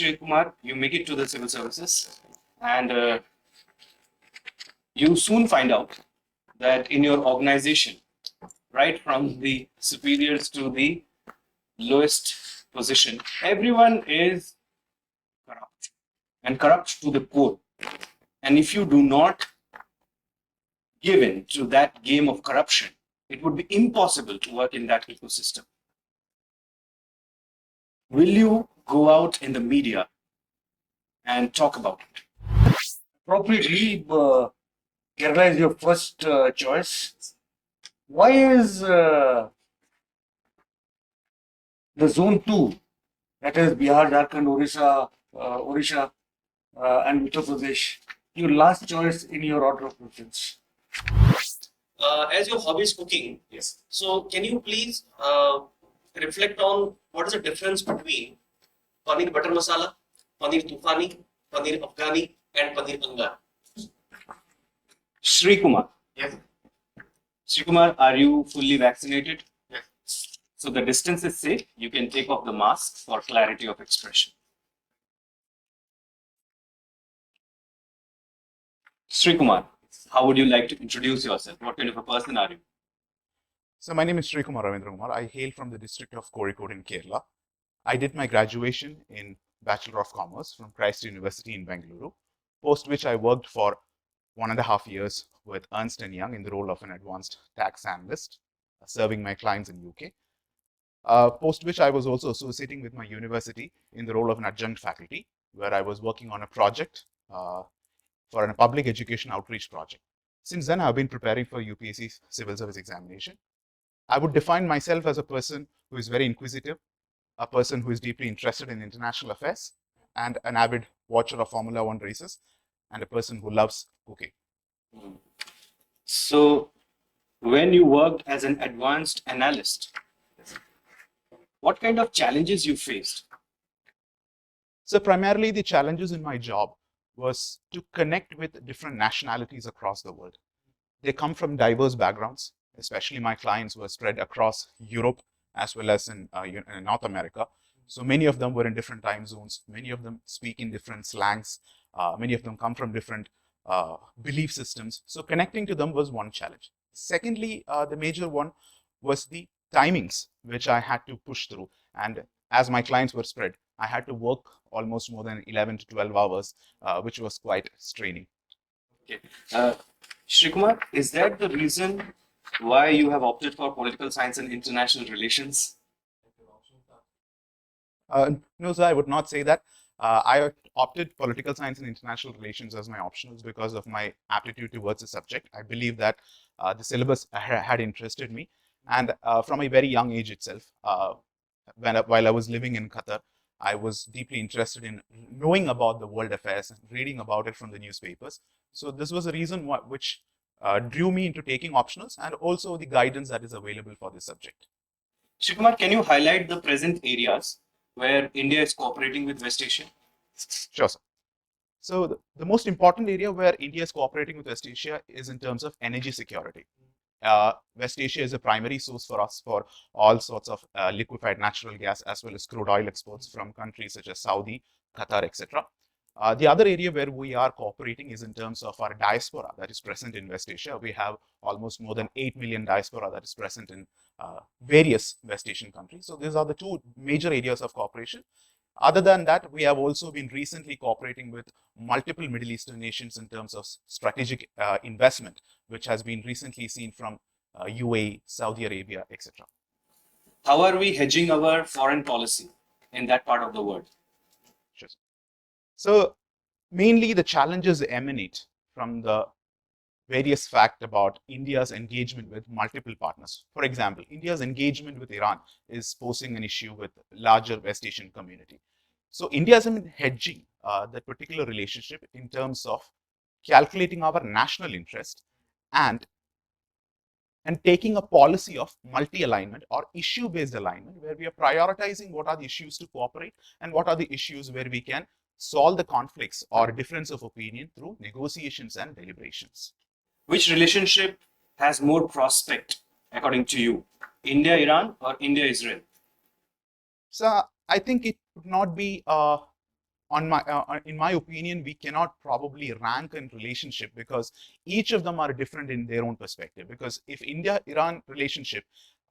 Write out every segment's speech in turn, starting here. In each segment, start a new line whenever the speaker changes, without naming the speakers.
Sree Kumar, you make it to the civil services, and you soon find out that in your organization, right from the superiors to the lowest position, everyone is corrupt and corrupt to the core. And if you do not give in to that game of corruption, it would be impossible to work in that ecosystem. Will you go out in the media and talk about it?
Appropriately, Kerala is your first choice. Why is the zone 2, that is Bihar, Jharkhand, Odisha, and Uttar Pradesh, your last choice in your order of preference?
As your hobby is cooking,
Yes.
so can you please reflect on what is the difference between paneer butter masala, paneer tufani, paneer afghani, and paneer angar?
Sree Kumar.
Yes.
Sree Kumar, are you fully vaccinated?
Yes.
So the distance is safe. You can take off the mask for clarity of expression. Sree Kumar, how would you like to introduce yourself? What kind of a person are you?
So my name is Sree Kumar. I hail from the district of Kozhikode in Kerala. I did my graduation in Bachelor of Commerce from Christ University in Bengaluru, post which I worked for 1.5 years with Ernst & Young in the role of an advanced tax analyst, serving my clients in UK. Post which I was also associating with my university in the role of an adjunct faculty, where I was working on a project for a public education outreach project. Since then, I've been preparing for UPSC civil service examination. I would define myself as a person who is very inquisitive, a person who is deeply interested in international affairs, and an avid watcher of Formula One races, and a person who loves cooking.
So, when you worked as an advanced analyst, what kind of challenges you faced?
So primarily the challenges in my job was to connect with different nationalities across the world. They come from diverse backgrounds, especially my clients were spread across Europe as well as in North America. So many of them were in different time zones. Many of them speak in different slangs. Many of them come from different belief systems. So connecting to them was one challenge. Secondly, the major one was the timings, which I had to push through. And as my clients were spread, I had to work almost more than 11 to 12 hours, which was quite straining.
Okay. Sree Kumar, is that the reason why you have opted for political science and international relations?
No, sir, I would not say that. I opted political science and international relations as my optionals because of my aptitude towards the subject. I believe that the syllabus had interested me. And from a very young age itself, while I was living in Qatar, I was deeply interested in knowing about the world affairs and reading about it from the newspapers. So this was a reason which drew me into taking optionals and also the guidance that is available for this subject.
Sree Kumar, can you highlight the present areas where India is cooperating with West Asia?
Sure, sir. So the most important area where India is cooperating with West Asia is in terms of energy security. West Asia is a primary source for us for all sorts of liquefied natural gas as well as crude oil exports from countries such as Saudi, Qatar, etc. The other area where we are cooperating is in terms of our diaspora that is present in West Asia. We have almost more than 8 million diaspora that is present in various West Asian countries. So these are the two major areas of cooperation. Other than that, we have also been recently cooperating with multiple Middle Eastern nations in terms of strategic investment, which has been recently seen from UAE, Saudi Arabia, etc.
How are we hedging our foreign policy in that part of the world?
Sure. So mainly the challenges emanate from the various fact about India's engagement with multiple partners. For example, India's engagement with Iran is posing an issue with larger West Asian community. So India has been hedging that particular relationship in terms of calculating our national interest and taking a policy of multi-alignment or issue-based alignment, where we are prioritizing what are the issues to cooperate and what are the issues where we can solve the conflicts or difference of opinion through negotiations and deliberations.
Which relationship has more prospect, according to you? India-Iran or India-Israel?
So I think it would not be a in my opinion, we cannot probably rank in relationship because each of them are different in their own perspective. Because if India-Iran relationship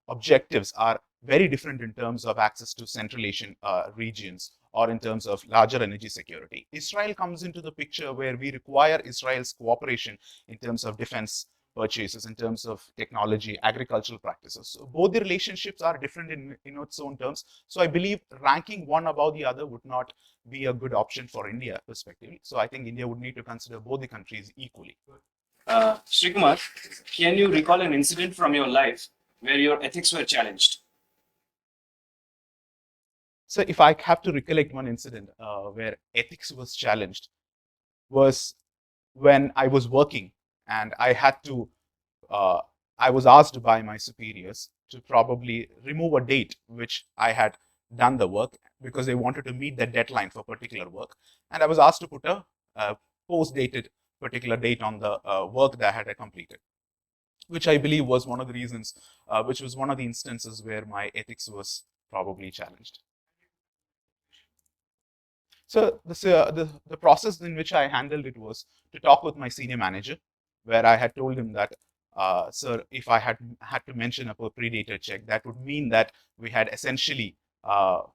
objectives are very different in terms of access to Central Asian regions or in terms of larger energy security. Israel comes into the picture where we require Israel's cooperation in terms of defense purchases, in terms of technology, agricultural practices. So both the relationships are different in its own terms. So I believe ranking one above the other would not be a good option for India perspectively. So I think India would need to consider both the countries equally.
Sree Kumar, can you recall an incident from your life where your ethics were challenged?
So if I have to recollect one incident where ethics was challenged, was when I was working and I was asked by my superiors to probably remove a date which I had done the work because they wanted to meet the deadline for particular work. And I was asked to put a post-dated particular date on the work that I had completed, which I believe was one of the reasons, which was one of the instances where my ethics was probably challenged. So the process in which I handled it was to talk with my senior manager, where I had told him that, sir, if I had to mention a predator check, that would mean that we had essentially met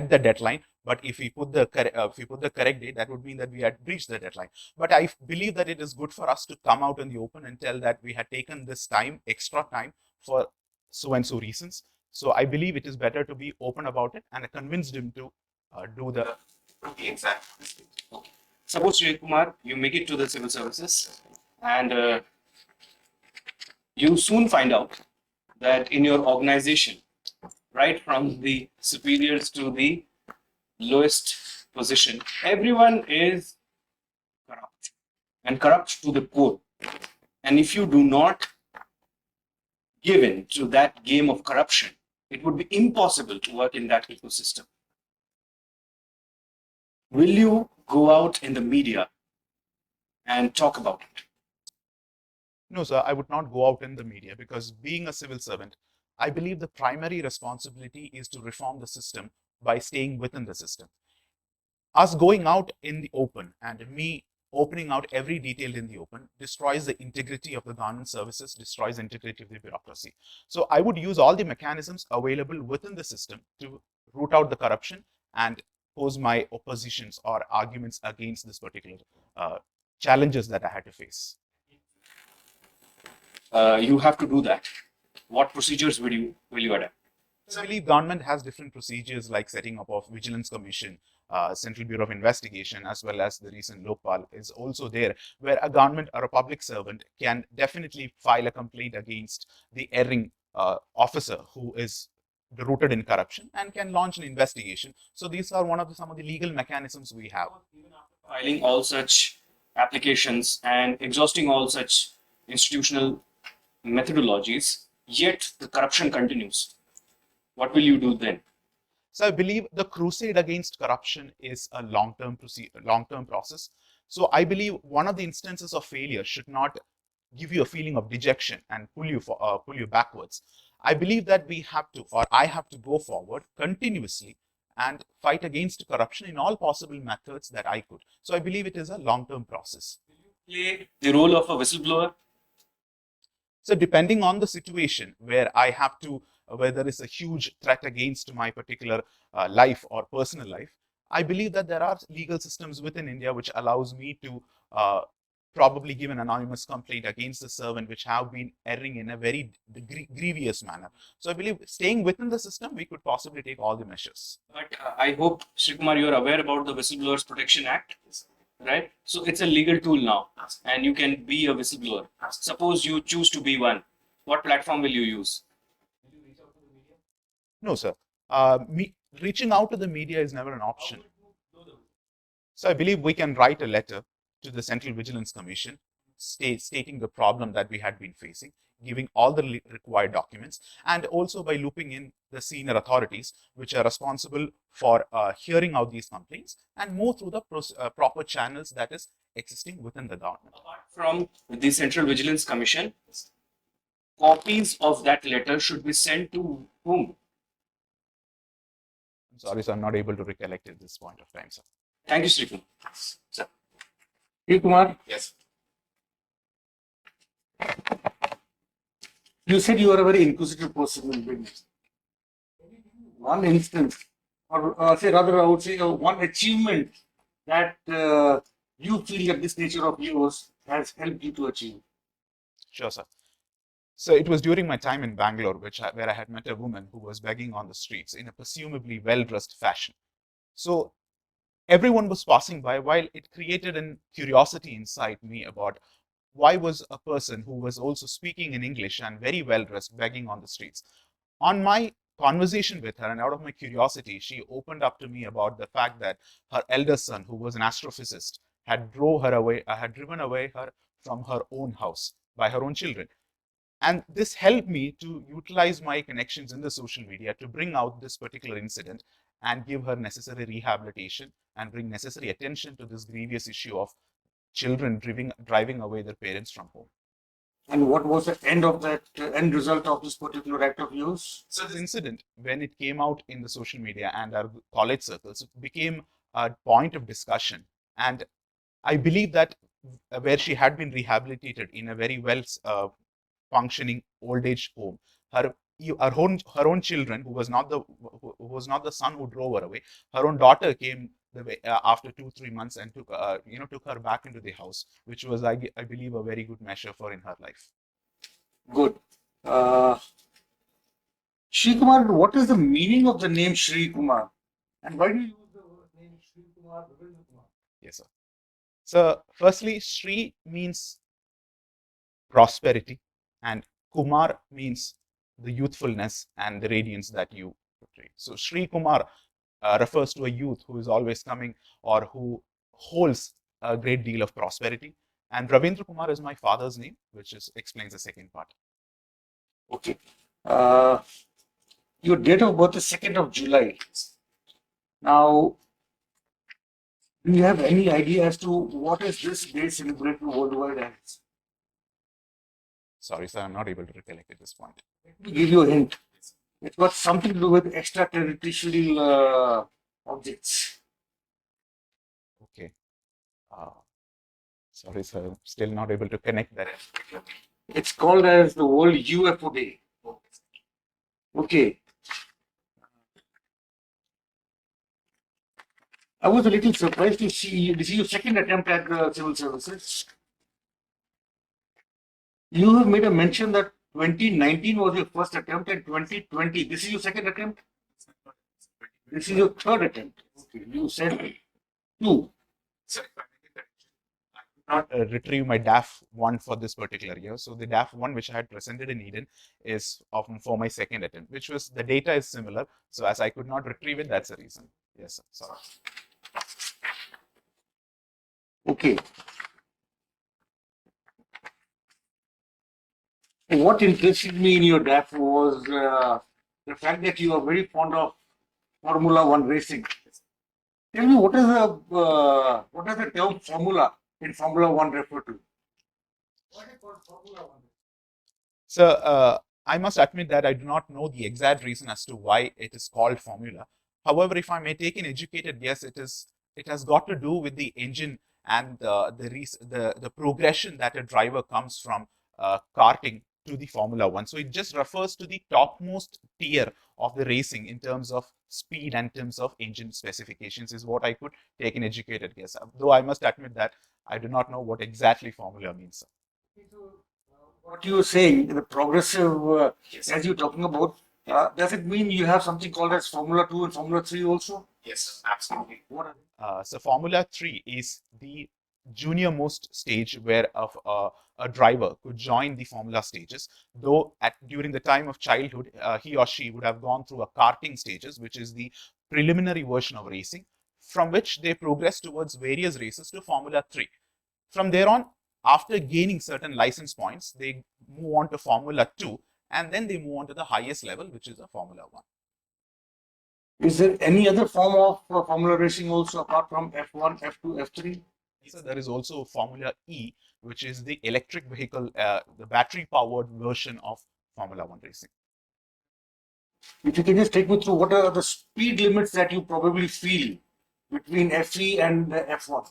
the deadline. But if we put the correct date, that would mean that we had breached the deadline. But I believe that it is good for us to come out in the open and tell that we had taken this extra time for so and so reasons. So I believe it is better to be open about it, and I convinced him to do the
Exact. Okay. Suppose Sree Kumar, you make it to the civil services, and you soon find out that in your organization, right from the superiors to the lowest position, everyone is corrupt and corrupt to the core. And if you do not give in to that game of corruption, it would be impossible to work in that ecosystem. Will you go out in the media and talk about it?
No, sir, I would not go out in the media because being a civil servant, I believe the primary responsibility is to reform the system by staying within the system. Us going out in the open and me opening out every detail in the open destroys the integrity of the government services, destroys the integrity of the bureaucracy. So I would use all the mechanisms available within the system to root out the corruption and pose my oppositions or arguments against this particular challenges that I had to face.
You have to do that. What procedures will you adapt?
So I believe government has different procedures like setting up of Vigilance Commission, Central Bureau of Investigation, as well as the recent Lokpal is also there, where a government or a public servant can definitely file a complaint against the erring officer who is rooted in corruption and can launch an investigation. So these are some of the legal mechanisms we have.
Filing all such applications and exhausting all such institutional methodologies, yet the corruption continues. What will you do then?
So I believe the crusade against corruption is a long-term process. So I believe one of the instances of failure should not give you a feeling of dejection and pull you backwards. I believe that we have to, or I have to go forward continuously and fight against corruption in all possible methods that I could. So I believe it is a long-term process.
Play the role of a whistleblower.
So depending on the situation where I have to, where there is a huge threat against my particular life or personal life, I believe that there are legal systems within India which allows me to probably give an anonymous complaint against the servant which have been erring in a very grievous manner. So I believe staying within the system, we could possibly take all the measures.
But I hope, Sree Kumar, you are aware about the Whistleblowers Protection Act, right? So it's a legal tool now, and you can be a whistleblower. Suppose you choose to be one. What platform will you use?
No, sir. Reaching out to the media is never an option. So I believe we can write a letter to the Central Vigilance Commission stating the problem that we had been facing, giving all the required documents, and also by looping in the senior authorities which are responsible for hearing out these complaints and move through the proper channels that is existing within the government.
Apart from the Central Vigilance Commission, copies of that letter should be sent to whom?
Sorry, sir, I'm not able to recollect at this point of time, sir.
Thank you, Sree. Sir.
Sree Kumar,
Yes.
you said you are a very inquisitive person in business. One instance, or say rather, I would say one achievement that you feel that this nature of yours has helped you to achieve.
Sure, sir. So it was during my time in Bangalore, where I had met a woman who was begging on the streets in a presumably well-dressed fashion. So everyone was passing by, while it created a curiosity inside me about why was a person who was also speaking in English and very well dressed begging on the streets. On my conversation with her and out of my curiosity, she opened up to me about the fact that her eldest son, who was an astrophysicist, had driven away her from her own house by her own children. And this helped me to utilize my connections in the social media to bring out this particular incident and give her necessary rehabilitation and bring necessary attention to this grievous issue of children driving away their parents from home.
And what was the end of that end result of this particular act of yours?
So this incident, when it came out in the social media and our college circles, it became a point of discussion. And I believe that where she had been rehabilitated in a very well functioning old age home, her own children, who was not the son who drove her away, her own daughter came the way, after 2-3 months and took her back into the house, which was I believe a very good measure for in her life.
Good. Sree Kumar, what is the meaning of the name Sree Kumar? And why do you use the word name Sree Kumar?
Yes, sir. So firstly, Sree means prosperity, and Kumar means the youthfulness and the radiance that you portray. So Sree Kumar refers to a youth who is always coming or who holds a great deal of prosperity. And Ravindra Kumar is my father's name, which explains the second part.
Okay. Your date of birth is 2nd of July. Now, do you have any idea as to what is this day celebrated worldwide as?
Sorry, sir, I'm not able to recollect at this point.
Let me give you a hint. It's got something to do with extraterrestrial objects.
Okay. Sorry, sir, still not able to connect that.
It's called as the World UFO Day. Okay. I was a little surprised to see this is your second attempt at civil services. You have made a mention that 2019 was your first attempt and 2020. This is your second attempt? This is your third attempt. Okay. You said two.
Not retrieve my DAF 1 for this particular year. So the DAF 1 which I had presented in Eden is for my second attempt, which was the data is similar. So as I could not retrieve it, that's the reason. Yes, sir. Sorry.
Okay. What interested me in your DAF was the fact that you are very fond of Formula One racing. Tell me, what does the term formula in Formula One refer to? What is called Formula One?
So I must admit that I do not know the exact reason as to why it is called formula. However, if I may take an educated guess, it has got to do with the engine and the progression that a driver comes from karting to the Formula One. So it just refers to the topmost tier of the racing in terms of speed and in terms of engine specifications is what I could take an educated guess. Though I must admit that I do not know what exactly formula means.
What you're saying, the progressive, as you're talking about, does it mean you have something called as Formula 2 and Formula 3 also?
Yes, absolutely.
What are they?
So Formula 3 is the junior most stage where a driver could join the Formula stages, though during the time of childhood, he or she would have gone through a karting stages, which is the preliminary version of racing, from which they progress towards various races to Formula 3. From there on, after gaining certain license points, they move on to Formula 2, and then they move on to the highest level, which is a Formula 1.
Is there any other form of Formula racing also apart from F1, F2, F3?
So there is also Formula E, which is the electric vehicle, the battery-powered version of Formula One racing.
If you can just take me through what are the speed limits that you probably feel between FE and F1.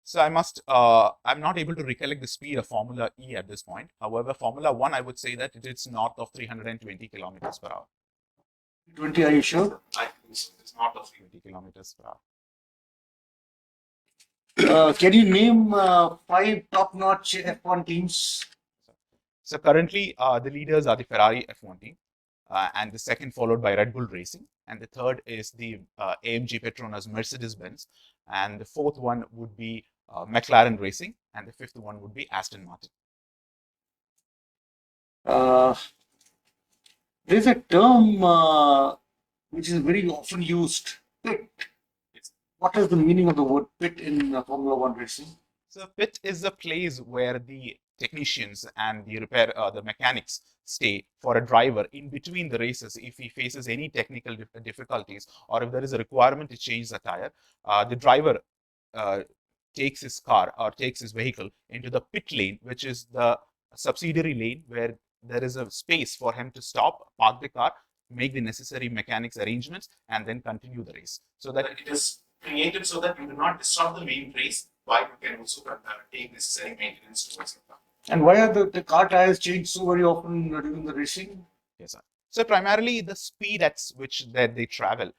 So I'm not able to recollect the speed of Formula E at this point. However, Formula One, I would say that it is north of 320 kilometers per hour.
20, are you sure?
I think so. It's north of 320 kilometers per hour.
Can you name 5 top-notch F1 teams?
So currently, the leaders are the Ferrari F1 team, and the second followed by Red Bull Racing, and the third is the AMG Petronas Mercedes-Benz, and the fourth one would be McLaren Racing, and the fifth one would be Aston Martin.
There's a term which is very often used, pit. What is the meaning of the word pit in Formula One racing?
So pit is a place where the technicians and the mechanics stay for a driver in between the races if he faces any technical difficulties or if there is a requirement to change the tire. The driver takes his car or takes his vehicle into the pit lane, which is the subsidiary lane where there is a space for him to stop, park the car, make the necessary mechanics arrangements, and then continue the race. So that it is created so that you do not disrupt the main race, while you can also take necessary maintenance towards the car.
And why are the car tires changed so very often during the racing?
Yes, sir. So primarily the speed at which that they travel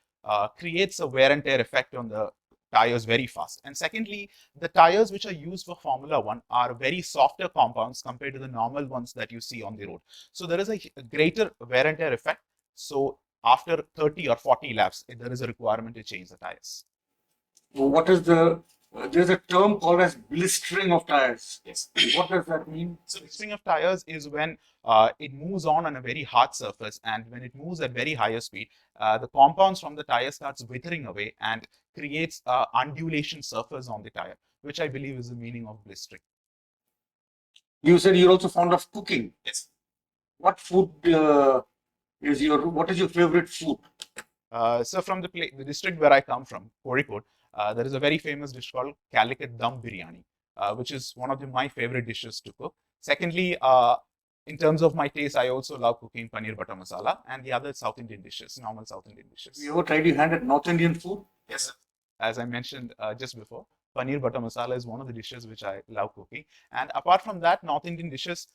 creates a wear and tear effect on the tires very fast. And secondly, the tires which are used for Formula One are very softer compounds compared to the normal ones that you see on the road. So there is a greater wear and tear effect. So after 30 or 40 laps, there is a requirement to change the tires.
What is there's a term called as blistering of tires.
Yes.
What does that mean?
So blistering of tires is when it moves on a very hard surface, and when it moves at very higher speed, the compounds from the tire starts withering away and creates undulation surface on the tire, which I believe is the meaning of blistering.
You said you're also fond of cooking.
Yes.
What food what is your favorite food?
So from the district where I come from, Kozhikode, there is a very famous dish called Calicut Dum Biryani, which is one of my favorite dishes to cook. Secondly, in terms of my taste, I also love cooking paneer butter masala and the other South Indian dishes, normal South Indian dishes.
You ever tried your hand at North Indian food?
Yes, sir. As I mentioned just before, paneer butter masala is one of the dishes which I love cooking. And apart from that, North Indian dishes,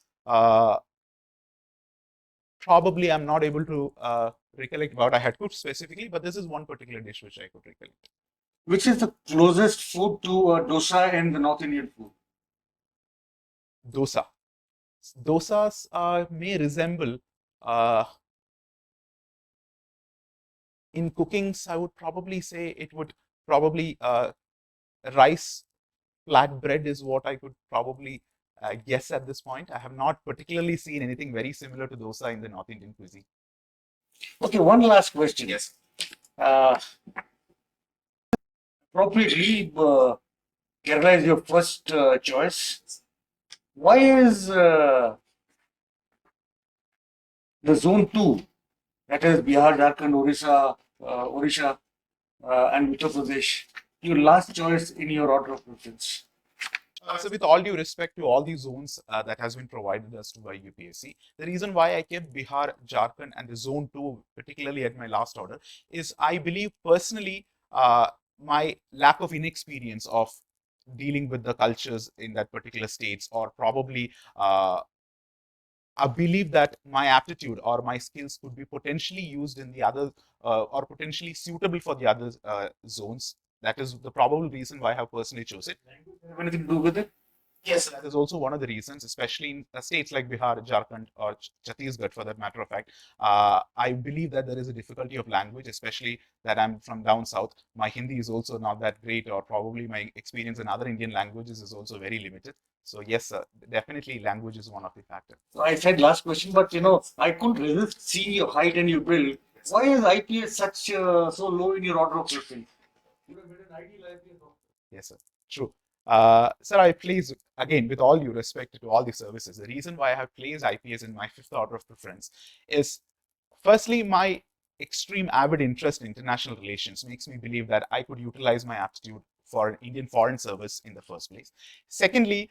probably I'm not able to recollect what I had cooked specifically, but this is one particular dish which I could recollect.
Which is the closest food to dosa in the North Indian food?
Dosa. Dosas may resemble in cookings. I would probably say it would probably rice flatbread is what I could probably guess at this point. I have not particularly seen anything very similar to dosa in the North Indian cuisine.
Okay, one last question.
Yes.
Appropriately, Kerala is your first choice. Why is the zone 2, that is Bihar, Jharkhand, Odisha, and Uttar Pradesh, your last choice in your order of preference?
So with all due respect to all these zones that has been provided us to by UPSC, the reason why I kept Bihar, Jharkhand and the zone 2 particularly at my last order is I believe personally my lack of inexperience of dealing with the cultures in that particular states, or probably I believe that my aptitude or my skills could be potentially used in the other or potentially suitable for the other zones. That is the probable reason why I have personally chosen it.
Have anything to do with it?
Yes, that is also one of the reasons, especially in states like Bihar, Jharkhand, or Chhattisgarh, for that matter of fact. I believe that there is a difficulty of language, especially that I'm from down south. My Hindi is also not that great, or probably my experience in other Indian languages is also very limited. So yes, definitely language is one of the factors.
So I said last question, but I couldn't resist seeing your height and your build. Why is IPS so low in your order of preference? You have made an ideal IPS officer.
Yes, sir. True. Sir, I place, again, with all due respect to all the services, the reason why I have placed IPS in my fifth order of preference is, firstly, my extreme avid interest in international relations makes me believe that I could utilize my aptitude for Indian Foreign Service in the first place. Secondly,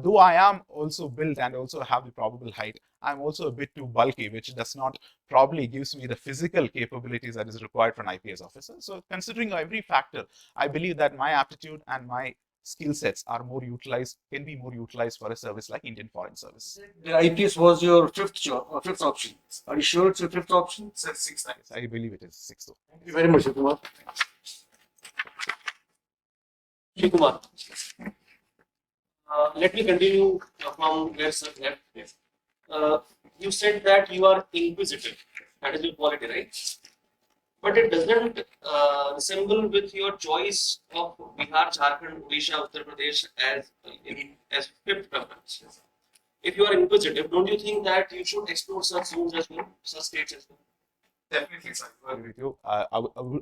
though I am also built and also have the probable height, I'm also a bit too bulky, which does not probably gives me the physical capabilities that is required for an IPS officer. So considering every factor, I believe that my aptitude and my skill sets are more utilized, can be more utilized for a service like Indian Foreign Service.
The IPS was your fifth job or fifth option. Are you sure it's your fifth option?
It's a sixth time.
Yes, I believe it is sixth.
Thank you very much, Kumar.
Sree Kumar. Let me continue from where sir left. You said that you are inquisitive. That is your quality, right? But it doesn't resemble with your choice of Bihar, Jharkhand, Odisha, Uttar Pradesh as fifth preference. If you are inquisitive, don't you think that you should explore such zones as well, such states as well?
Definitely, sir.
I agree with you.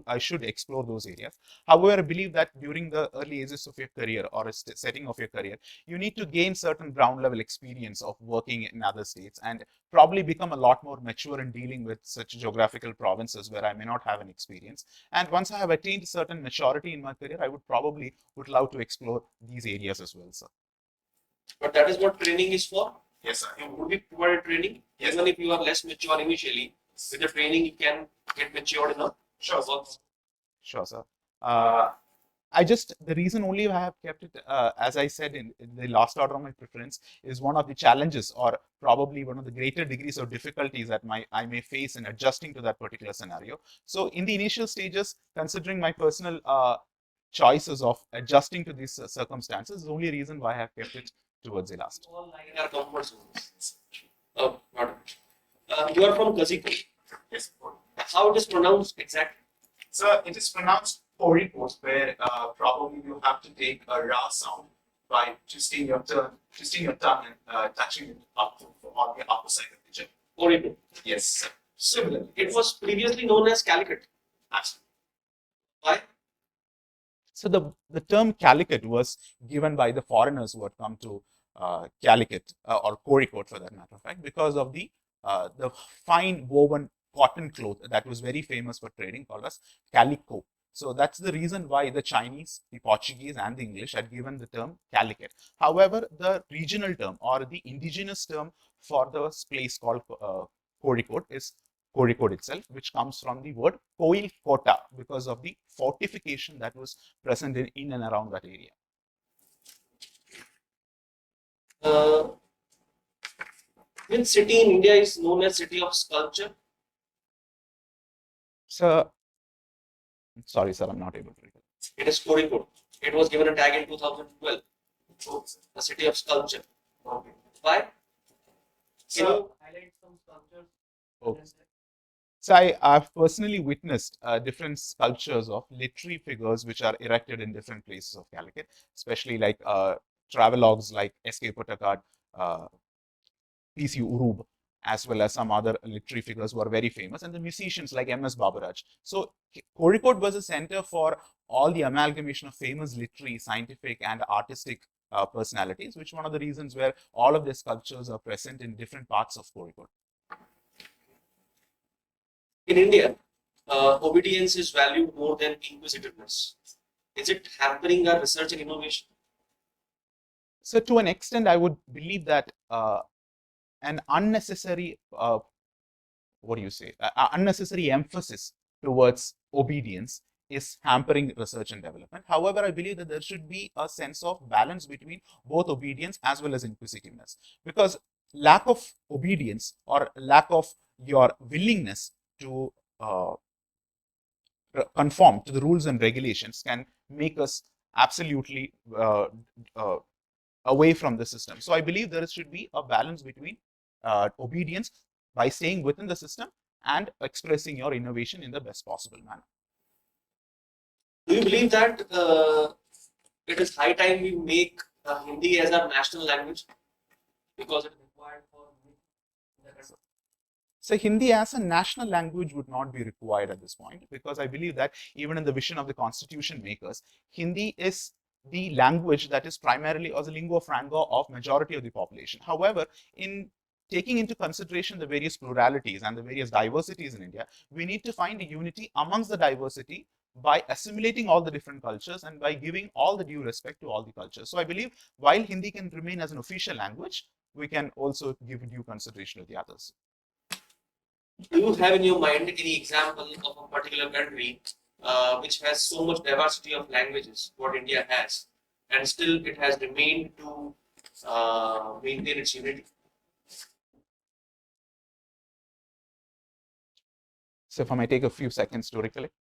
I should explore those areas. However, I believe that during the early ages of your career or a setting of your career, you need to gain certain ground level experience of working in other states and probably become a lot more mature in dealing with such geographical provinces where I may not have an experience. And once I have attained certain maturity in my career, I would love to explore these areas as well, sir.
But that is what training is for.
Yes, sir.
You would be provided training.
Yes.
Even if you are less mature initially, with the training you can get matured enough.
Sure,
Work.
Sure, sir. The reason only I have kept it, as I said in the last order of my preference, is one of the challenges or probably one of the greater degrees of difficulties that I may face in adjusting to that particular scenario. So in the initial stages, considering my personal choices of adjusting to these circumstances is the only reason why I have kept it towards the last.
All like our comfort zones. Not you are from Kazipur.
Yes.
How it is pronounced exactly?
So it is pronounced Korikot, where probably you have to take a ra sound by twisting your tongue and touching it up on the upper side of the chin.
Oripur.
Yes, sir.
Similar. It was previously known as Calicut.
Absolutely.
Why?
So the term Calicut was given by the foreigners who had come to Calicut or Kozhikode for that matter of fact, because of the fine woven cotton cloth that was very famous for trading called as calico. So that's the reason why the Chinese, the Portuguese and the English had given the term Calicut. However, the regional term or the indigenous term for the place called Kozhikode is Kozhikode itself, which comes from the word Koil Kota because of the fortification that was present in and around that area.
Which city in India is known as City of Sculpture?
So, sorry, sir, I'm not able to recall.
It is Kozhikode. It was given a tag in 2012. The City of Sculpture.
Okay.
Why? Can
So,
you highlight some sculptures?
Okay. So I've personally witnessed different sculptures of literary figures which are erected in different places of Calicut, especially like travelogues like S.K. Pottekad, P.C. Urub, as well as some other literary figures who are very famous, and the musicians like M.S. Baburaj. So Kozhikode was a center for all the amalgamation of famous literary, scientific, and artistic personalities, which is one of the reasons where all of their sculptures are present in different parts of Kozhikode.
In India, obedience is valued more than inquisitiveness. Is it hampering our research and innovation?
So to an extent, I would believe that an unnecessary, unnecessary emphasis towards obedience is hampering research and development. However, I believe that there should be a sense of balance between both obedience as well as inquisitiveness, because lack of obedience or lack of your willingness to conform to the rules and regulations can make us absolutely away from the system. So I believe there should be a balance between obedience by staying within the system and expressing your innovation in the best possible manner.
Do you believe that it is high time we make Hindi as our national language because it is required for
So Hindi as a national language would not be required at this point, because I believe that even in the vision of the constitution makers, Hindi is the language that is primarily as a lingua franca of majority of the population. However, in taking into consideration the various pluralities and the various diversities in India, we need to find a unity amongst the diversity by assimilating all the different cultures and by giving all the due respect to all the cultures. So I believe while Hindi can remain as an official language, we can also give due consideration to the others.
Do you have in your mind any example of a particular country which has so much diversity of languages, what India has, and still it has remained to maintain its unity?
So if I may take a few seconds to recollect.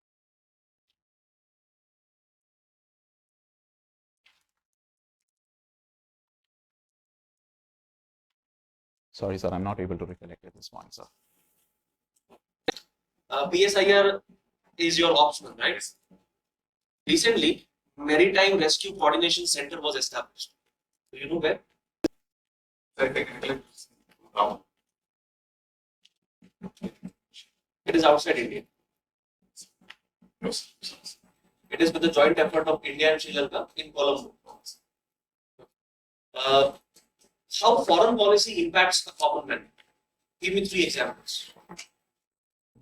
Sorry, sir, I'm not able to recollect at this point, sir.
PSIR is your optional, right? Recently, Maritime Rescue Coordination Center was established. Do you know where? It is outside India. It is with the joint effort of India and Sri Lanka in Colombo. How foreign policy impacts the common man? Give me 3 examples.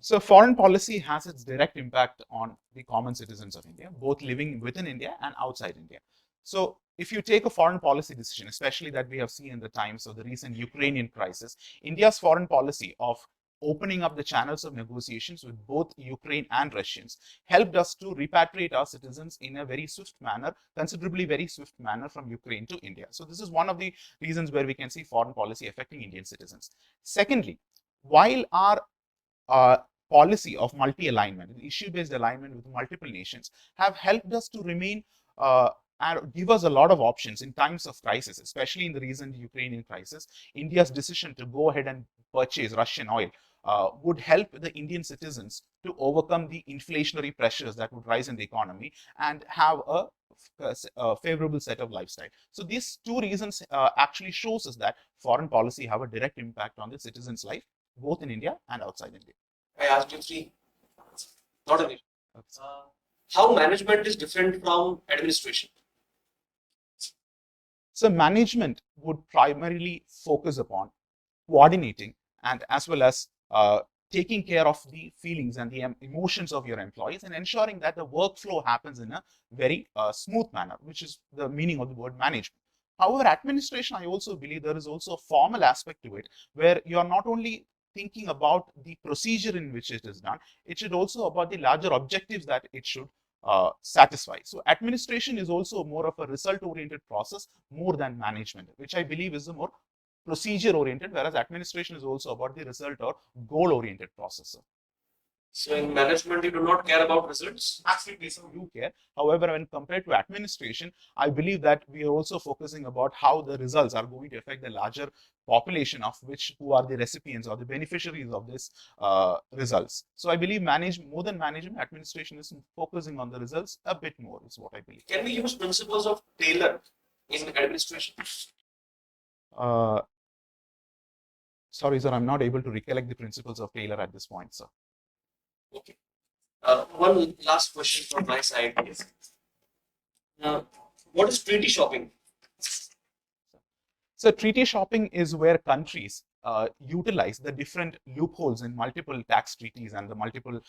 So foreign policy has its direct impact on the common citizens of India, both living within India and outside India. So if you take a foreign policy decision, especially that we have seen in the times of the recent Ukrainian crisis, India's foreign policy of opening up the channels of negotiations with both Ukraine and Russians helped us to repatriate our citizens in a very swift manner, considerably very swift manner from Ukraine to India. So this is one of the reasons where we can see foreign policy affecting Indian citizens. Secondly, while our policy of multi-alignment, issue-based alignment with multiple nations have helped us to remain and give us a lot of options in times of crisis, especially in the recent Ukrainian crisis. India's decision to go ahead and purchase Russian oil would help the Indian citizens to overcome the inflationary pressures that would rise in the economy and have a favorable set of lifestyle. So these 2 reasons actually shows us that foreign policy have a direct impact on the citizens' life, both in India and outside India.
I asked you 3. Not an issue. How management is different from administration?
So management would primarily focus upon coordinating and as well as taking care of the feelings and the emotions of your employees and ensuring that the workflow happens in a very smooth manner, which is the meaning of the word management. However, administration, I also believe there is also a formal aspect to it, where you are not only thinking about the procedure in which it is done, it should also about the larger objectives that it should satisfy. So administration is also more of a result-oriented process more than management, which I believe is a more procedure-oriented, whereas administration is also about the result or goal-oriented process.
So in management, you do not care about results?
Absolutely, so you care. However, when compared to administration, I believe that we are also focusing about how the results are going to affect the larger population of which who are the recipients or the beneficiaries of this results. So I believe more than management, administration is focusing on the results a bit more, is what I believe.
Can we use principles of Taylor in administration?
Sorry, sir, I'm not able to recollect the principles of Taylor at this point, sir.
Okay. One last question from my side is, what is treaty shopping?
So treaty shopping is where countries utilize the different loopholes in multiple tax treaties and the multiple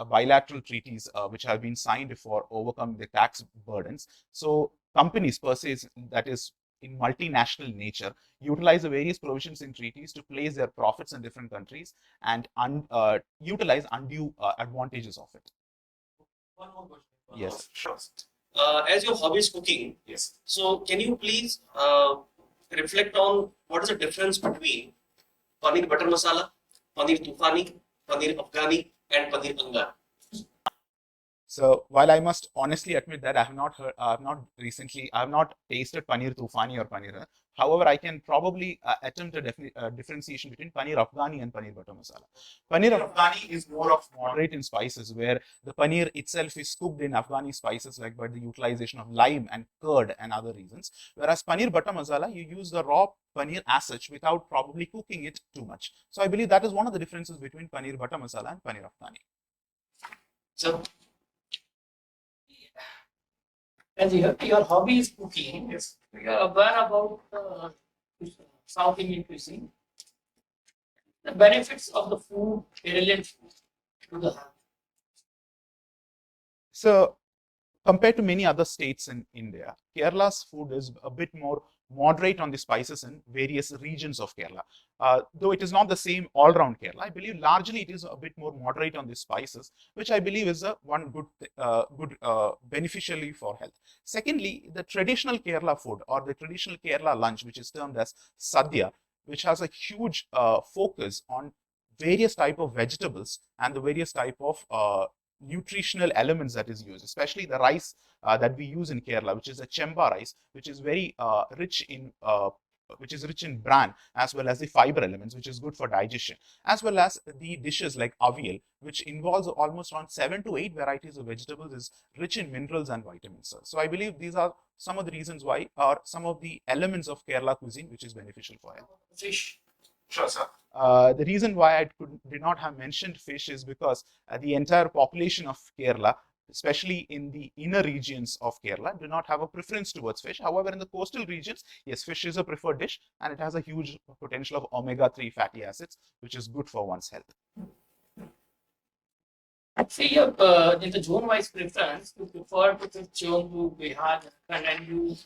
bilateral treaties which have been signed for overcome the tax burdens. So companies per se, that is in multinational nature, utilize the various provisions in treaties to place their profits in different countries and utilize undue advantages of it.
One more question.
Yes.
Sure. As your hobby is cooking,
Yes.
so can you please reflect on what is the difference between paneer butter masala, paneer tufani, paneer afghani, and paneer angar?
So while I must honestly admit that I have not tasted paneer tufani or paneer. However, I can probably attempt a differentiation between paneer Afghani and paneer butter masala. Paneer Afghani is more of moderate in spices, where the paneer itself is cooked in Afghani spices like by the utilization of lime and curd and other reasons. Whereas paneer butter masala, you use the raw paneer as such without probably cooking it too much. So I believe that is one of the differences between paneer butter masala and paneer Afghani.
So
as your hobby is cooking, yes, you are aware about South Indian cuisine, the benefits of the food, irrelevant food to the health.
So compared to many other states in India, Kerala's food is a bit more moderate on the spices in various regions of Kerala. Though it is not the same all around Kerala, I believe largely it is a bit more moderate on the spices, which I believe is a one good beneficially for health. Secondly, the traditional Kerala food or the traditional Kerala lunch, which is termed as sadhya, which has a huge focus on various type of vegetables and the various type of nutritional elements that is used, especially the rice that we use in Kerala, which is a chemba rice, which is very rich in bran as well as the fiber elements, which is good for digestion, as well as the dishes like avial, which involves almost around 7 to 8 varieties of vegetables, is rich in minerals and vitamins. So I believe these are some of the reasons why, or some of the elements of Kerala cuisine, which is beneficial for health.
Fish.
Sure, sir.
The reason why I did not have mentioned fish is because the entire population of Kerala, especially in the inner regions of Kerala, do not have a preference towards fish. However, in the coastal regions, yes, fish is a preferred dish and it has a huge potential of omega-3 fatty acids, which is good for one's health.
See, in the zone-wise preference, you prefer to this zone to Bihar, and you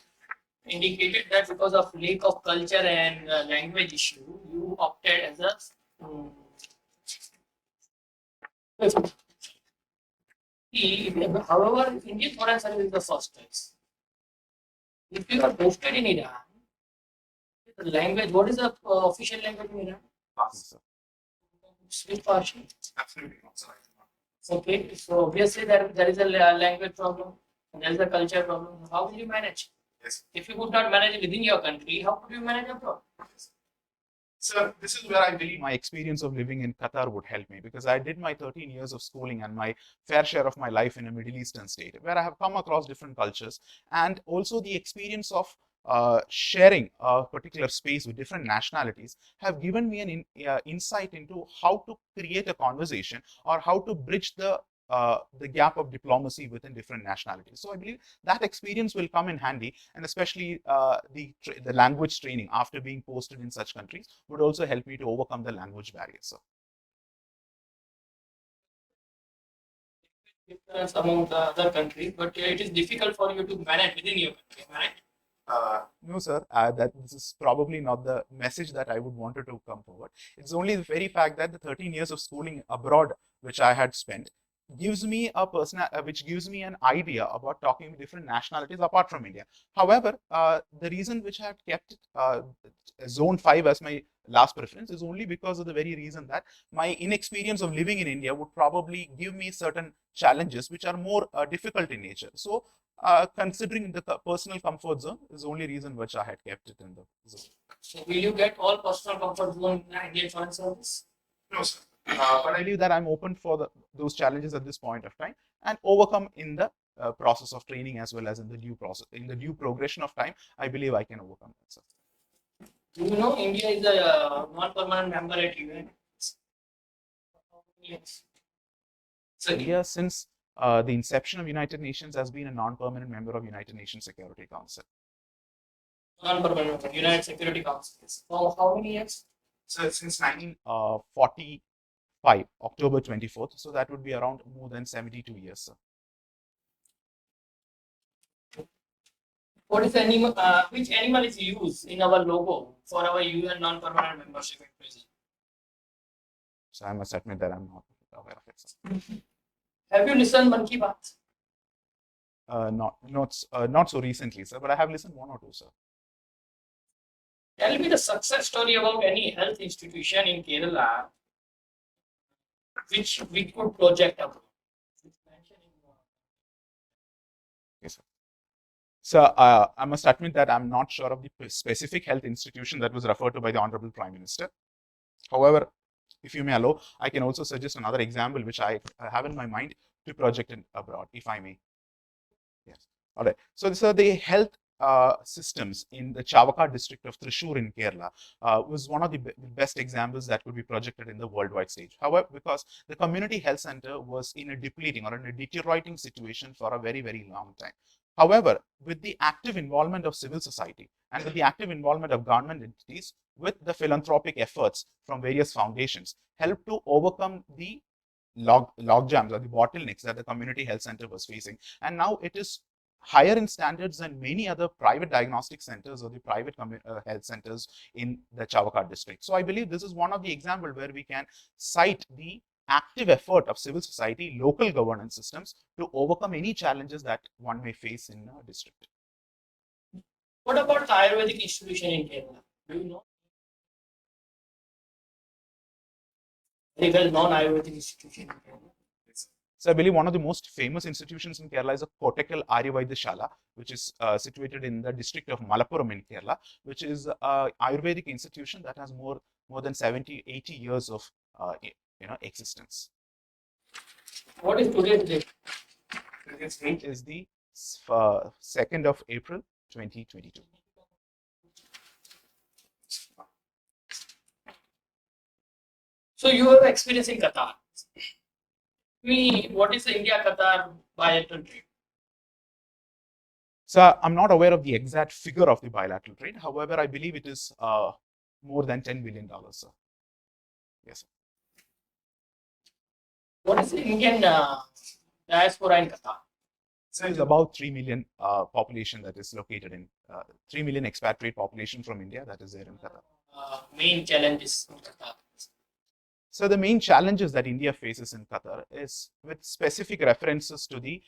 indicated that because of lack of culture and language issue, you opted as a however, Indian Foreign Service is the first choice. If you are posted in Iran, the language, what is the official language in Iran?
Yes, sir.
Which Persian?
Absolutely not, sir.
Okay, so obviously there is a language problem, and there is a culture problem. How will you manage?
Yes.
If you could not manage within your country, how could you manage abroad?
Sir, this is where I believe
My experience of living in Qatar would help me, because I did my 13 years of schooling and my fair share of my life in a Middle Eastern state, where I have come across different cultures, and also the experience of sharing a particular space with different nationalities have given me an insight into how to create a conversation or how to bridge the gap of diplomacy within different nationalities. So I believe that experience will come in handy, and especially the language training after being posted in such countries would also help me to overcome the language barriers. So.
Difference among the other countries, but it is difficult for you to manage within your country, right?
No, sir, that this is probably not the message that I would wanted to come forward. It's only the very fact that the 13 years of schooling abroad, which I had spent, gives me which gives me an idea about talking with different nationalities apart from India. However, the reason which I had kept Zone 5 as my last preference is only because of the very reason that my inexperience of living in India would probably give me certain challenges which are more difficult in nature. So considering the personal comfort zone is the only reason which I had kept it in the zone.
So will you get all personal comfort zone in Indian Foreign Service?
no, sir.
But I believe that I'm open for those challenges at this point of time and overcome in the process of training as well as in the due progression of time. I believe I can overcome that, sir.
Do you know India is a non-permanent member at UN? Yes.
So
India, since the inception of United Nations, has been a non-permanent member of United Nations Security Council.
Non-permanent member, United Security Council. For how many years?
So since
1945, October 24th. So that would be around more than 72 years, sir.
What is the animal? Which animal is used in our logo for our UN non-permanent membership at present?
So I must admit that I'm not aware of it, sir.
Have you listened Mann Ki Baat?
Not so recently, sir, but I have listened one or two, sir.
Tell me the success story about any health institution in Kerala which we could project about.
Yes, sir. So I must admit that I'm not sure of the specific health institution that was referred to by the Honorable Prime Minister. However, if you may allow, I can also suggest another example which I have in my mind to project abroad, if I may. Yes. All right. So these are the health systems in the Chavaka district of Thrissur in Kerala was one of the best examples that could be projected in the worldwide stage. However, because the community health center was in a depleting or in a deteriorating situation for a very, very long time. However, with the active involvement of civil society and with the active involvement of government entities, with the philanthropic efforts from various foundations, helped to overcome the log jams or the bottlenecks that the community health center was facing. And now it is higher in standards than many other private diagnostic centers or the private health centers in the Chavakar district. So I believe this is one of the examples where we can cite the active effort of civil society, local governance systems to overcome any challenges that one may face in a district.
What about the Ayurvedic institution in Kerala? Do you know? Very well known Ayurvedic institution in Kerala.
So I believe one of the most famous institutions in Kerala is a Kottakkal Aryavaidya, which is situated in the district of Malappuram in Kerala, which is an Ayurvedic institution that has more than 70, 80 years of existence.
What is today's date?
Today's date is the 2nd of April, 2022.
So you have experience in Qatar. What is the India-Qatar bilateral trade?
So I'm not aware of the exact figure of the bilateral trade. However, I believe it is more than $10 billion, sir. Yes, sir.
What is the Indian diaspora in Qatar?
So it's about 3 million population that is located in 3 million expatriate population from India that is there in Qatar.
Main challenges in Qatar.
So the main challenges that India faces in Qatar is with specific references to the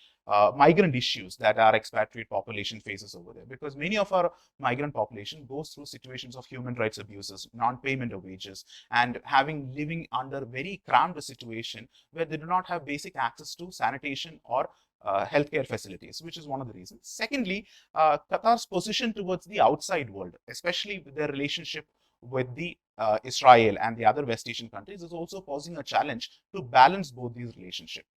migrant issues that our expatriate population faces over there, because many of our migrant population goes through situations of human rights abuses, non-payment of wages, and living under very cramped situation where they do not have basic access to sanitation or healthcare facilities, which is one of the reasons. Secondly, Qatar's position towards the outside world, especially with their relationship with the Israel and the other West Asian countries, is also posing a challenge to balance both these relationships.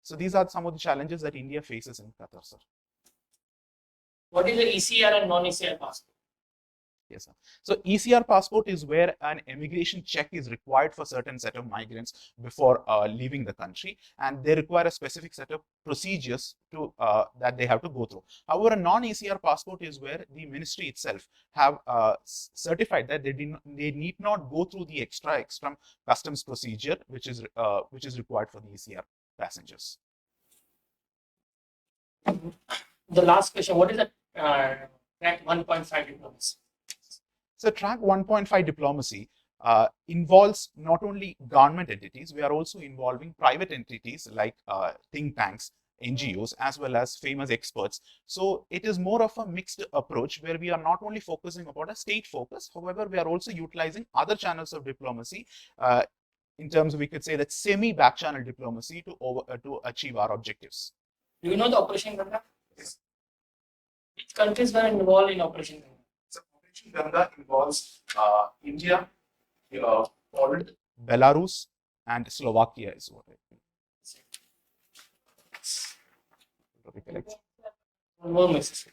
So these are some of the challenges that India faces in Qatar, sir.
What is the ECR and non-ECR passport?
Yes, sir. So ECR passport is where an immigration check is required for certain set of migrants before leaving the country, and they require a specific set of procedures to that they have to go through. However, a non-ECR passport is where the ministry itself have certified that they need not go through the extra customs procedure which is required for the ECR passengers.
The last question: what is the track 1.5 diplomacy?
So track 1.5 diplomacy involves not only government entities, we are also involving private entities like think tanks, NGOs, as well as famous experts. So it is more of a mixed approach where we are not only focusing upon a state focus, however, we are also utilizing other channels of diplomacy in terms of, we could say that semi-back channel diplomacy to achieve our objectives.
Do you know the Operation Ganga? Yes. Which countries were involved in Operation Ganga?
So Operation Ganga involves India, Poland, Belarus, and Slovakia is what I think.
One more message.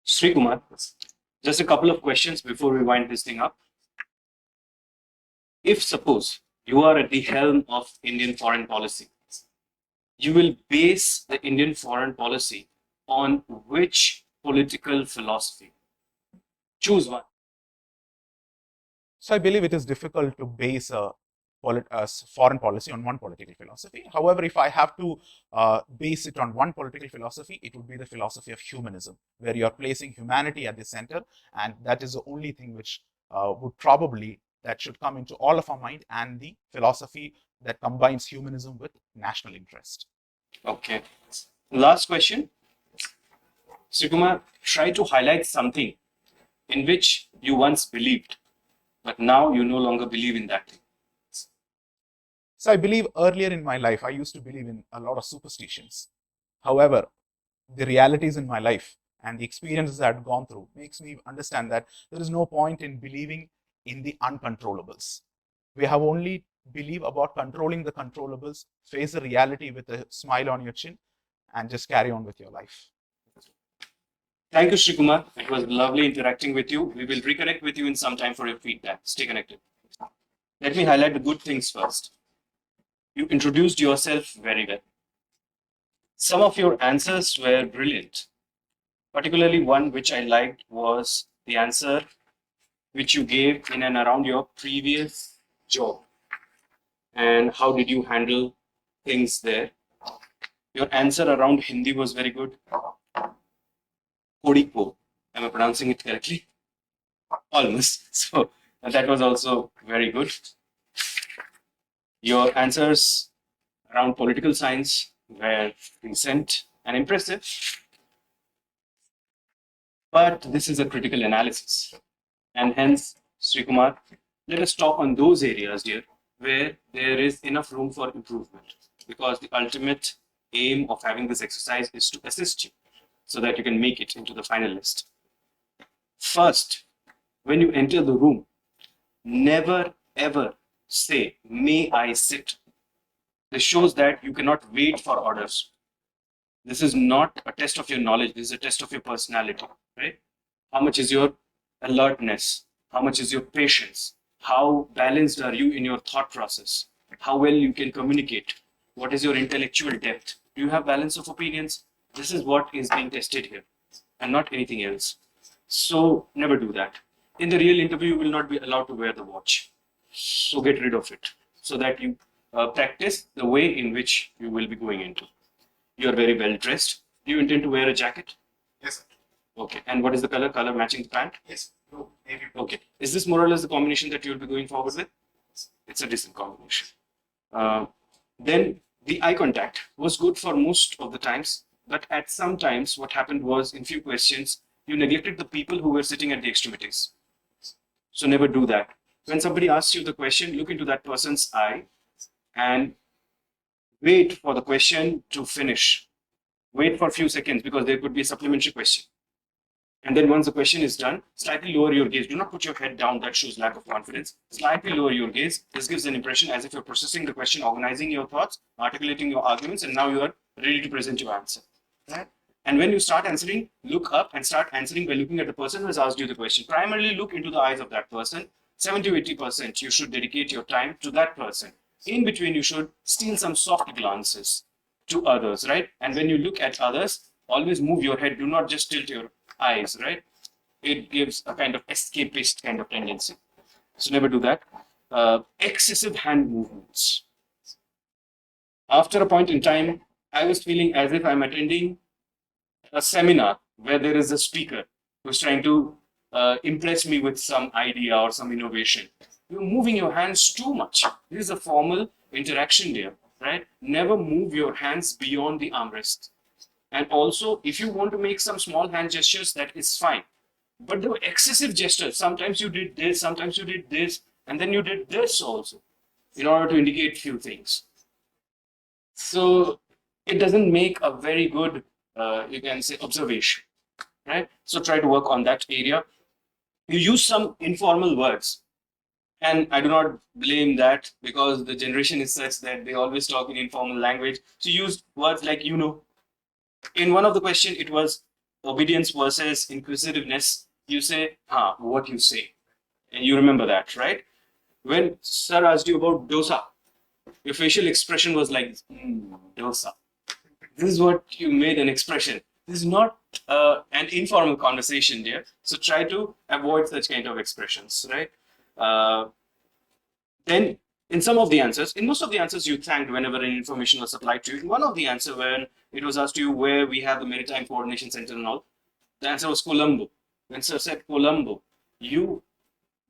Sree Kumar, just a couple of questions before we wind this thing up. If suppose you are at the helm of Indian foreign policy, you will base the Indian foreign policy on which political philosophy? Choose one.
So I believe it is difficult to base a foreign policy on one political philosophy. However, if I have to base it on one political philosophy, it would be the philosophy of humanism, where you are placing humanity at the center, and that is the only thing which that should come into all of our mind, and the philosophy that combines humanism with national interest.
Okay. Last question. Sree Kumar, try to highlight something in which you once believed, but now you no longer believe in that thing.
So I believe earlier in my life, I used to believe in a lot of superstitions. However, the realities in my life and the experiences I had gone through makes me understand that there is no point in believing in the uncontrollables. We have only believe about controlling the controllables, face the reality with a smile on your chin, and just carry on with your life.
Thank you, Sree Kumar. It was lovely interacting with you. We will reconnect with you in some time for your feedback. Stay connected. Let me highlight the good things first. You introduced yourself very well. Some of your answers were brilliant. Particularly one which I liked was the answer which you gave in and around your previous job? And how did you handle things there? Your answer around Hindi was very good. Kodikpo. Am I pronouncing it correctly? Almost. So that was also very good. Your answers around political science were decent and impressive. But this is a critical analysis. And hence, Sri Kumar, let us talk on those areas, dear, where there is enough room for improvement. Because the ultimate aim of having this exercise is to assist you so that you can make it into the final list. First, when you enter the room, never ever say, "May I sit?" This shows that you cannot wait for orders. This is not a test of your knowledge, this is a test of your personality, right? How much is your alertness? How much is your patience? How balanced are you in your thought process? How well you can communicate? What is your intellectual depth? Do you have balance of opinions? This is what is being tested here and not anything else. So never do that. In the real interview, you will not be allowed to wear the watch. So get rid of it so that you practice the way in which you will be going into. You are very well dressed. Do you intend to wear a jacket?
Yes, sir.
Okay. And what is the color? Color matching the pant?
Yes. No, maybe. Blue.
Okay. Is this more or less the combination that you'll be going forward with? It's a decent combination. Then the eye contact was good for most of the times, but at some times what happened was in few questions, you neglected the people who were sitting at the extremities. So never do that. When somebody asks you the question, look into that person's eye and wait for the question to finish. Wait for a few seconds because there could be a supplementary question. And then once the question is done, slightly lower your gaze. Do not put your head down. That shows lack of confidence. Slightly lower your gaze. This gives an impression as if you're processing the question, organizing your thoughts, articulating your arguments, and now you are ready to present your answer. Right? And when you start answering, look up and start answering by looking at the person who has asked you the question. Primarily look into the eyes of that person. 70 to 80% you should dedicate your time to that person. In between, you should steal some soft glances to others, right? And when you look at others, always move your head. Do not just tilt your eyes, right? It gives a kind of escapist kind of tendency. So never do that. Excessive hand movements. After a point in time, I was feeling as if I'm attending a seminar where there is a speaker who's trying to impress me with some idea or some innovation. You're moving your hands too much. This is a formal interaction there, right? Never move your hands beyond the armrest. And also, if you want to make some small hand gestures, that is fine. But the excessive gestures, sometimes you did this, sometimes you did this, and then you did this also, in order to indicate few things. So it doesn't make a very good, you can say, observation, right? So try to work on that area. You use some informal words. And I do not blame that because the generation is such that they always talk in informal language. So use words like, you know. In one of the question, it was obedience versus inquisitiveness. You say, what you say. And you remember that, right? When sir asked you about dosa, your facial expression was like, dosa. This is what you made an expression. This is not an informal conversation there. So try to avoid such kind of expressions, right? Then in some of the answers, in most of the answers you thanked whenever any information was supplied to you. In one of the answer when it was asked to you where we have the Maritime Coordination Center and all, the answer was Colombo. When sir said Colombo, you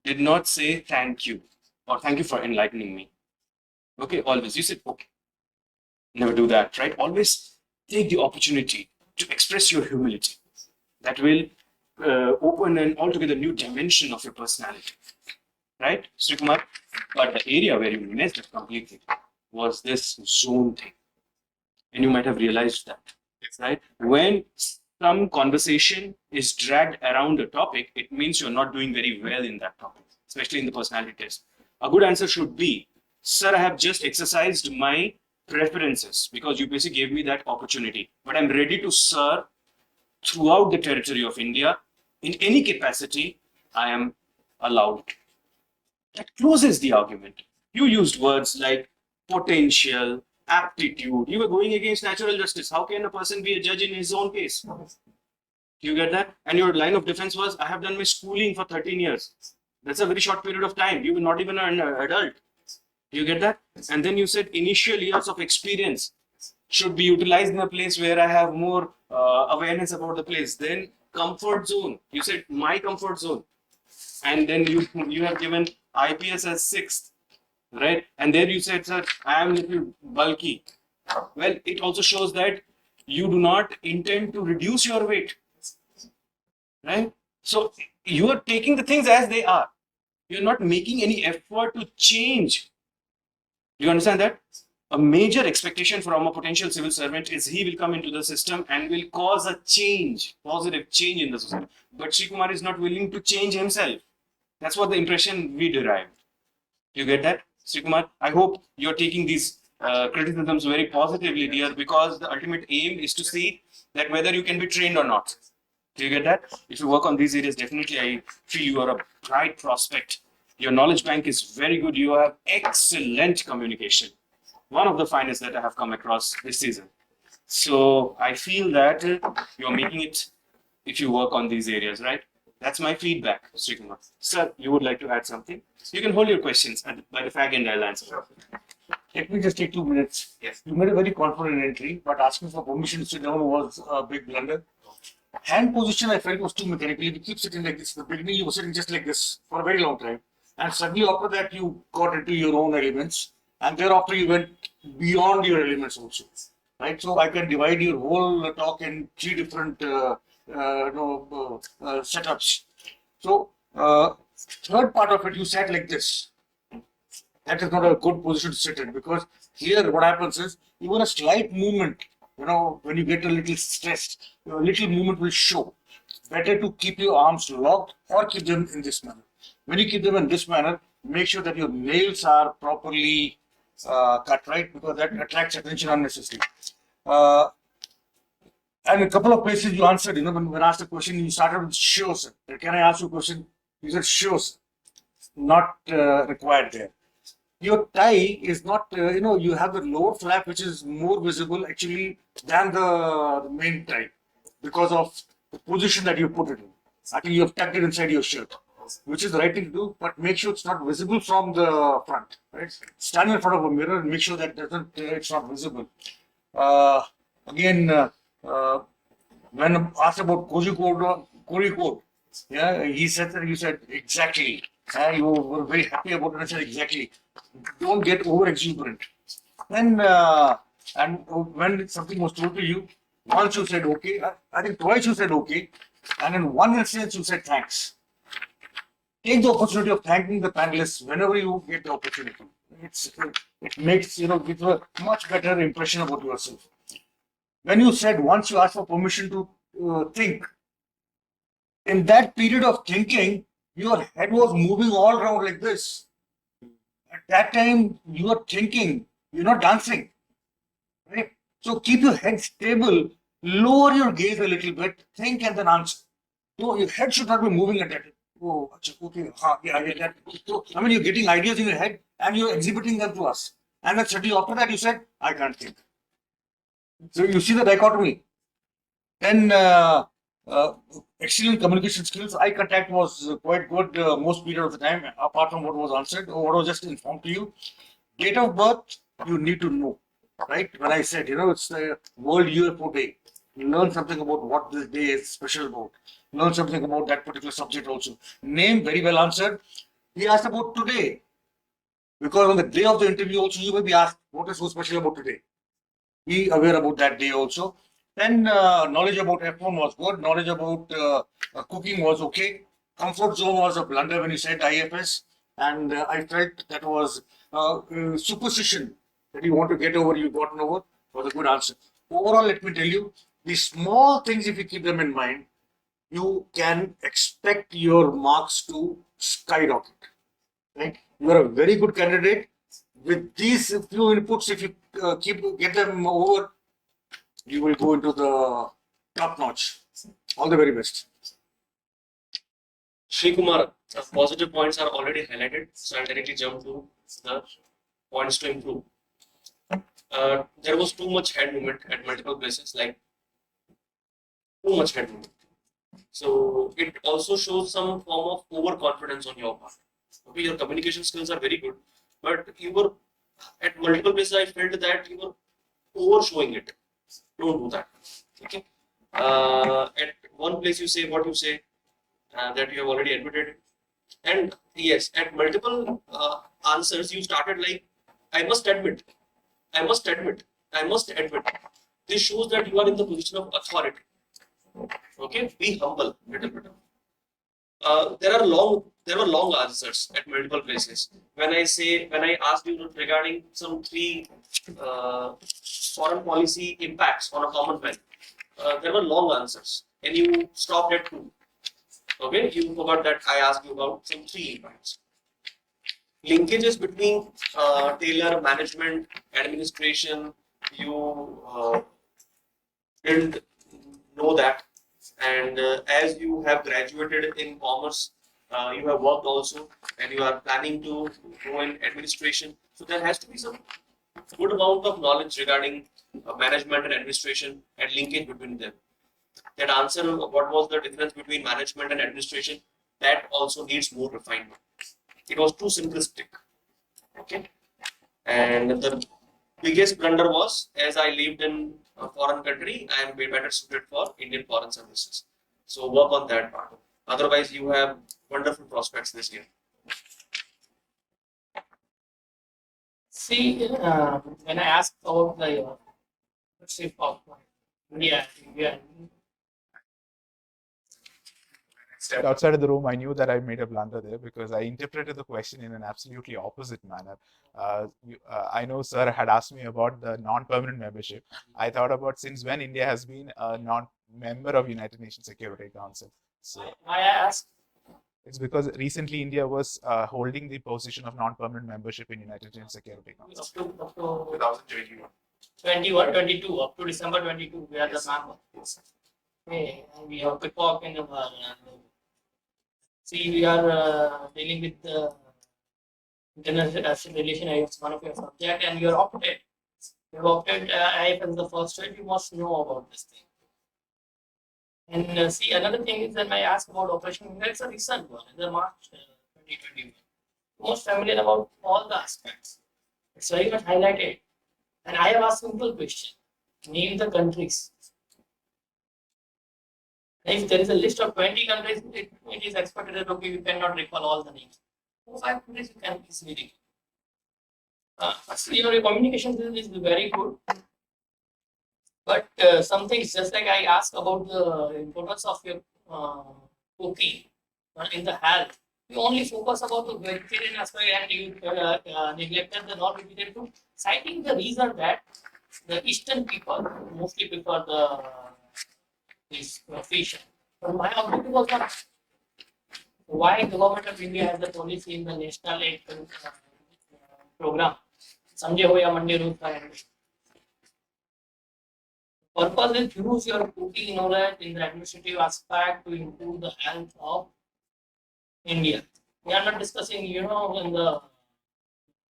did not say thank you or thank you for enlightening me. Okay, always. You said okay. Never do that, right? Always take the opportunity to express your humility. That will open an altogether new dimension of your personality. Right, Sri Kumar? But the area where you messed up completely was this zone thing. And you might have realized that, right? When some conversation is dragged around a topic, it means you're not doing very well in that topic, especially in the personality test. A good answer should be, sir, I have just exercised my preferences because UPSC gave me that opportunity. But I'm ready to serve throughout the territory of India. In any capacity, I am allowed. That closes the argument. You used words like potential, aptitude. You were going against natural justice. How can a person be a judge in his own case? Do you get that? And your line of defense was, I have done my schooling for 13 years. That's a very short period of time. You were not even an adult. You get that? And then you said initial years of experience should be utilized in a place where I have more awareness about the place. Then comfort zone. You said my comfort zone, and then you have given IPS as sixth, right? And there you said, sir, I am little bulky. Well, it also shows that you do not intend to reduce your weight, right? So you are taking the things as they are. You're not making any effort to change. You understand that? A major expectation from a potential civil servant is he will come into the system and will cause a change, positive change in the society. But Sree Kumar is not willing to change himself. That's what the impression we derived. You get that, Sree Kumar? I hope you're taking these criticisms very positively, dear, because the ultimate aim is to see that whether you can be trained or not. Do you get that? If you work on these areas, definitely I feel you are a bright prospect. Your knowledge bank is very good. You have excellent communication. One of the finest that I have come across this season. So I feel that you're making it if you work on these areas, right? That's my feedback, Sree Kumar. Sir, you would like to add something? You can hold your questions by the fag end, I'll answer.
Let me just take 2 minutes.
Yes.
You made a very confident entry, but asking for permission to sit down was a big blunder. Hand position, I felt was too mechanical. You keep sitting like this. In the beginning, you were sitting just like this for a very long time. And suddenly after that, you got into your own elements. And thereafter, you went beyond your elements also. Right? So I can divide your whole talk in 3 different setups. So third part of it, you sat like this. That is not a good position to sit in, because here what happens is even a slight movement, when you get a little stressed, a little movement will show. Better to keep your arms locked or keep them in this manner. When you keep them in this manner, make sure that your nails are properly cut, right? Because that attracts attention unnecessarily. And a couple of places you answered, when asked a question, you started with sure, sir. Can I ask you a question? You said sure, sir. Not required there. Your tie is not, you have the lower flap which is more visible actually than the main tie because of the position that you put it in. I think you have tucked it inside your shirt, which is the right thing to do, but make sure it's not visible from the front. Right? Stand in front of a mirror and make sure that it's not visible. Again, when asked about Kozhikode, yeah, he said that you said exactly. You were very happy about it and said exactly. Don't get over exuberant. Then, and when something was told to you, once you said okay, I think twice you said okay, and in one instance you said thanks. Take the opportunity of thanking the panelists whenever you get the opportunity. It makes gives a much better impression about yourself. When you said once you asked for permission to think, in that period of thinking, your head was moving all around like this. At that time, you are thinking, you're not dancing. Right? So keep your head stable, lower your gaze a little bit, think and then answer. So your head should not be moving at that. Oh, okay, yeah, that. So, you're getting ideas in your head and you're exhibiting them to us. And then suddenly after that, you said, I can't think. So you see the dichotomy. Then excellent communication skills. Eye contact was quite good most period of the time, apart from what was answered or what was just informed to you. Date of birth, you need to know, right? When I said, it's the World UFO Day. Learn something about what this day is special about. Learn something about that particular subject also. Name, very well answered. He asked about today. Because on the day of the interview also, you may be asked, what is so special about today? Be aware about that day also. Then knowledge about F1 was good. Knowledge about cooking was okay. Comfort zone was a blunder when you said IFS. And I felt that was superstition that you want to get over, you've gotten over, was a good answer. Overall, let me tell you, these small things, if you keep them in mind, you can expect your marks to skyrocket. Right? You are a very good candidate. With these few inputs, if you get them over, you will go into the top notch. All the very best.
Sree Kumar, the positive points are already highlighted, so I'll directly jump to the points to improve. There was too much head movement at multiple places, like too much head movement. So it also shows some form of overconfidence on your part. Okay, your communication skills are very good, but you were at multiple places. I felt that you were overshowing it. Don't do that. Okay. At one place you say what you say, that you have already admitted. And yes, at multiple answers you started like, I must admit, I must admit, I must admit. This shows that you are in the position of authority. Okay, be humble, little bit. There were long answers at multiple places. When I asked you regarding some three foreign policy impacts on a common man, there were long answers, and you stopped at two. Okay, you forgot that I asked you about some three impacts. Linkages between Taylor management, administration, you didn't know that. And as you have graduated in commerce, you have worked also, and you are planning to go in administration. So there has to be some good amount of knowledge regarding management and administration and linkage between them. That answer, what was the difference between management and administration, that also needs more refinement. It was too simplistic. Okay. And the biggest blunder was, as I lived in a foreign country, I am way better suited for Indian foreign services. So work on that part. Otherwise, you have wonderful prospects this year.
See, when I asked about the leadership of India,
Stepped outside of the room, I knew that I made a blunder there because I interpreted the question in an absolutely opposite manner. I know Sir had asked me about the non-permanent membership. I thought about since when India has been a non-member of United Nations Security Council. So
I asked,
it's because recently India was holding the position of non-permanent membership in United Nations Security Council.
up to
2021.
21, 22, up to December 22, we are
Yes.
the member. Okay, and we have Peacock in the see, we are dealing with the international relation as one of your subject, and you are opted. You have opted IF as the first choice. You must know about this thing. And see, another thing is that I asked about Operation. It's a recent one, in the March 2021. Most familiar about all the aspects. It's very much highlighted. And I have asked simple question. Name the countries. If there is a list of 20 countries, it is expected that okay, you cannot recall all the names. 4-5 countries you can easily recall. Your communication skill is very good. But some things, just like I asked about the importance of your cooking in the health, you only focus about the vegetarian aspect and you neglected the non-vegetarian food, citing the reason that the Eastern people mostly prefer this fish. But my objective was not why government of India has the policy in the national aid program. Sunday ho ya Monday root and purpose is use your cooking knowledge in the administrative aspect to improve the health of India. We are not discussing, in the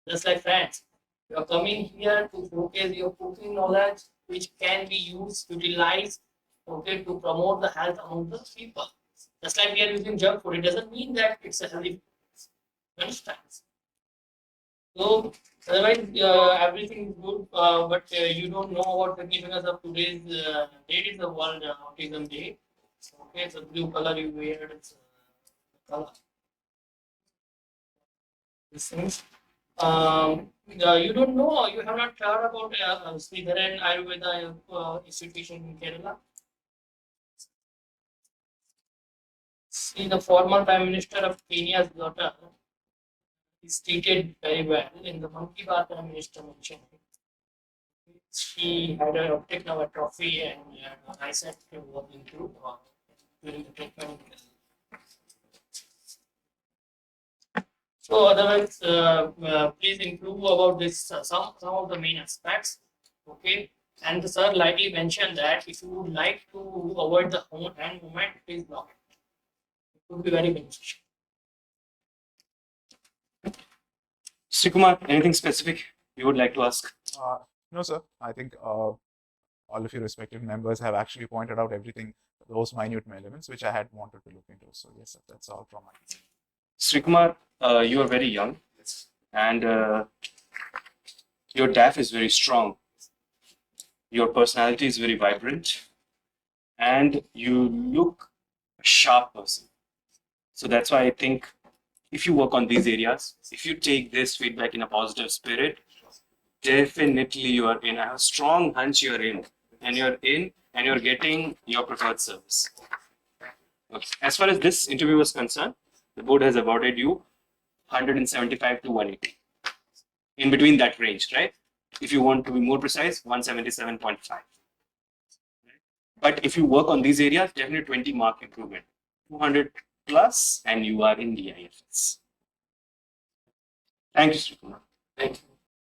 just like friends. You are coming here to showcase your cooking knowledge, which can be used, utilized, okay, to promote the health among the people. Just like we are using junk food, it doesn't mean that it's a healthy food. You understand? So otherwise, everything is good, but you don't know about significance of today's date is the World Autism Day. Okay, it's a blue color you wear. It's color. This things. You don't know. You have not heard about Sree Ayurveda institution in Kerala. See, the former Prime Minister of Kenya's daughter is stated very well in the Monkey Bar Prime Minister mentioned. She had a optic nerve atrophy and I said it was improved during the treatment. So otherwise, please improve about this some of the main aspects. Okay, and the sir lightly mentioned that if you would like to avoid the hand movement, please block it. It would be very beneficial.
Sree Kumar, anything specific you would like to ask?
No, sir. I think all of your respective members have actually pointed out everything, those minute elements which I had wanted to look into. So yes, sir, that's all from my side.
Sree Kumar, you are very young. and your DAF is very strong. Your personality is very vibrant, and you look a sharp person. So that's why I think if you work on these areas, if you take this feedback in a positive spirit, definitely you are in. I have a strong hunch you're in, and you're getting your preferred service. Okay. As far as this interview was concerned, the board has awarded you 175 to 180. In between that range, right? If you want to be more precise, 177.5. But if you work on these areas, definitely 20 mark improvement. 200 plus, and you are in the IFS. Thank you, Sree Kumar.
Thank you.